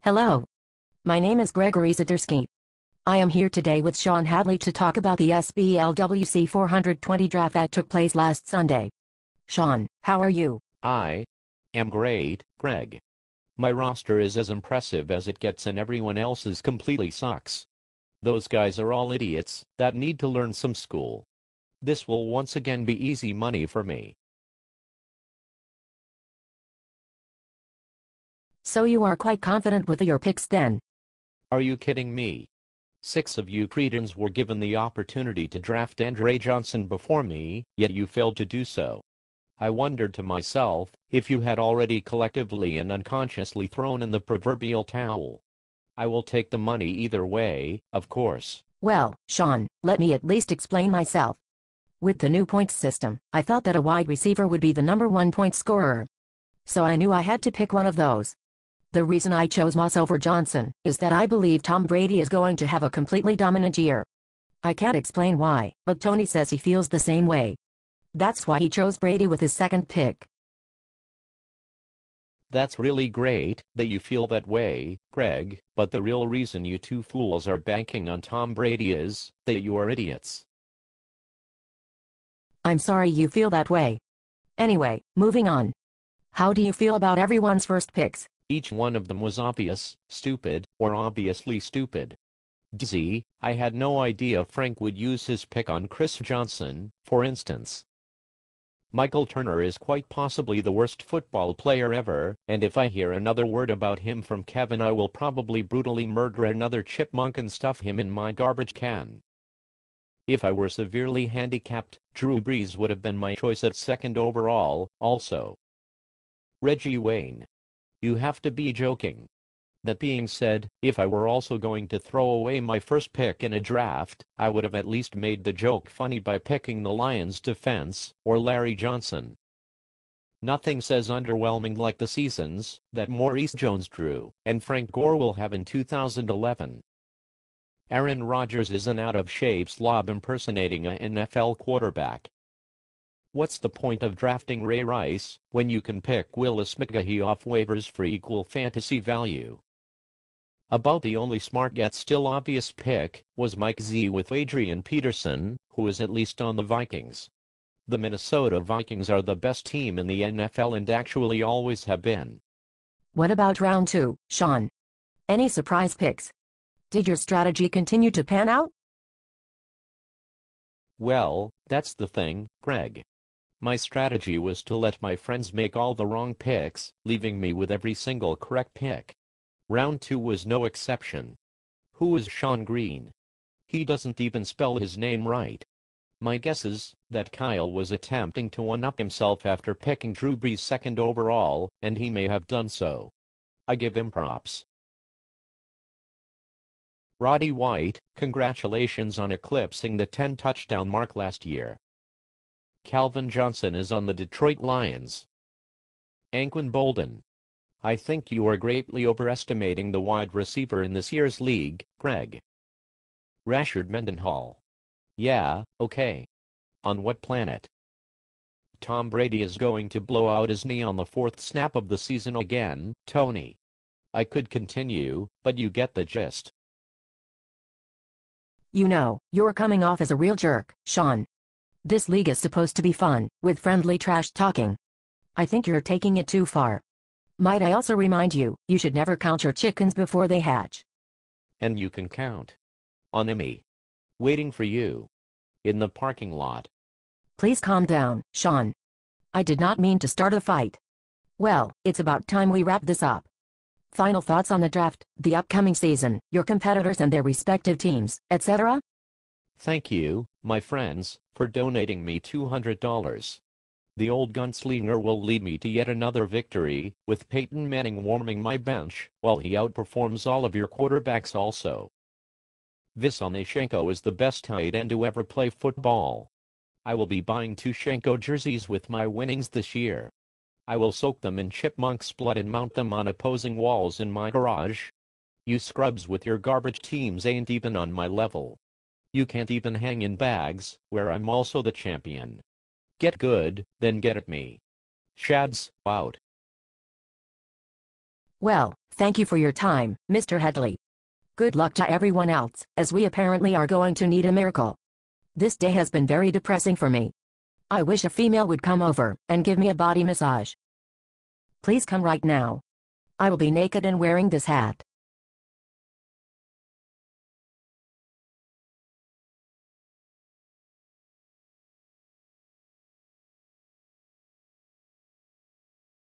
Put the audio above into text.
Hello. My name is GregGZy. I am here today with Sean Hadley to talk about the SBLWC 420 draft that took place last Sunday. Sean, how are you? I am great, Greg. My roster is as impressive as it gets and everyone else's completely sucks. Those guys are all idiots that need to learn some school. This will once again be easy money for me. So you are quite confident with your picks then? Are you kidding me? 6 of you cretins were given the opportunity to draft Andre Johnson before me, yet you failed to do so. I wondered to myself if you had already collectively and unconsciously thrown in the proverbial towel. I will take the money either way, of course. Well, Sean, let me at least explain myself. With the new points system, I felt that a wide receiver would be the #1 point scorer. So I knew I had to pick one of those. The reason I chose Moss over Johnson is that I believe Tom Brady is going to have a completely dominant year. I can't explain why, but Tony says he feels the same way. That's why he chose Brady with his second pick. That's really great that you feel that way, Greg, but the real reason you two fools are banking on Tom Brady is that you are idiots. I'm sorry you feel that way. Anyway, moving on. How do you feel about everyone's first picks? Each one of them was obvious, stupid, or obviously stupid. GZy, I had no idea Frank would use his pick on Chris Johnson, for instance. Michael Turner is quite possibly the worst football player ever, and if I hear another word about him from Kevin I will probably brutally murder another chipmunk and stuff him in my garbage can. If I were severely handicapped, Drew Brees would have been my choice at second overall, also. Reggie Wayne. You have to be joking. That being said, if I were also going to throw away my first pick in a draft, I would have at least made the joke funny by picking the Lions defense, or Larry Johnson. Nothing says underwhelming like the seasons that Maurice Jones-Drew and Frank Gore will have in 2011. Aaron Rodgers is an out-of-shape slob impersonating a NFL quarterback. What's the point of drafting Ray Rice when you can pick Willis McGahee off waivers for equal fantasy value? About the only smart yet still obvious pick was Mike Z with Adrian Peterson, who is at least on the Vikings. The Minnesota Vikings are the best team in the NFL and actually always have been. What about round 2, Sean? Any surprise picks? Did your strategy continue to pan out? Well, that's the thing, Greg. My strategy was to let my friends make all the wrong picks, leaving me with every single correct pick. Round 2 was no exception. Who is Sean Green? He doesn't even spell his name right. My guess is that Kyle was attempting to one-up himself after picking Drew Brees second overall, and he may have done so. I give him props. Roddy White, congratulations on eclipsing the 10-touchdown mark last year. Calvin Johnson is on the Detroit Lions. Anquan Boldin. I think you are greatly overestimating the wide receiver in this year's league, Greg. Rashard Mendenhall. Yeah, okay. On what planet? Tom Brady is going to blow out his knee on the 4th snap of the season again, Tony. I could continue, but you get the gist. You know, you're coming off as a real jerk, Sean. This league is supposed to be fun, with friendly trash talking. I think you're taking it too far. Might I also remind you, you should never count your chickens before they hatch. And you can count on me. Waiting for you. In the parking lot. Please calm down, Sean. I did not mean to start a fight. Well, it's about time we wrap this up. Final thoughts on the draft, the upcoming season, your competitors and their respective teams, etc.? Thank you, my friends, for donating me $200. The old gunslinger will lead me to yet another victory, with Peyton Manning warming my bench, while he outperforms all of your quarterbacks also. Visonashenko is the best tight end to ever play football. I will be buying 2 Shenko jerseys with my winnings this year. I will soak them in chipmunk's blood and mount them on opposing walls in my garage. You scrubs with your garbage teams ain't even on my level. You can't even hang in bags, where I'm also the champion. Get good, then get at me. JHads, out. Well, Thank you for your time, Mr. Hadley. Good luck to everyone else, as we apparently are going to need a miracle. This day has been very depressing for me. I wish a female would come over and give me a body massage. Please come right now. I will be naked and wearing this hat.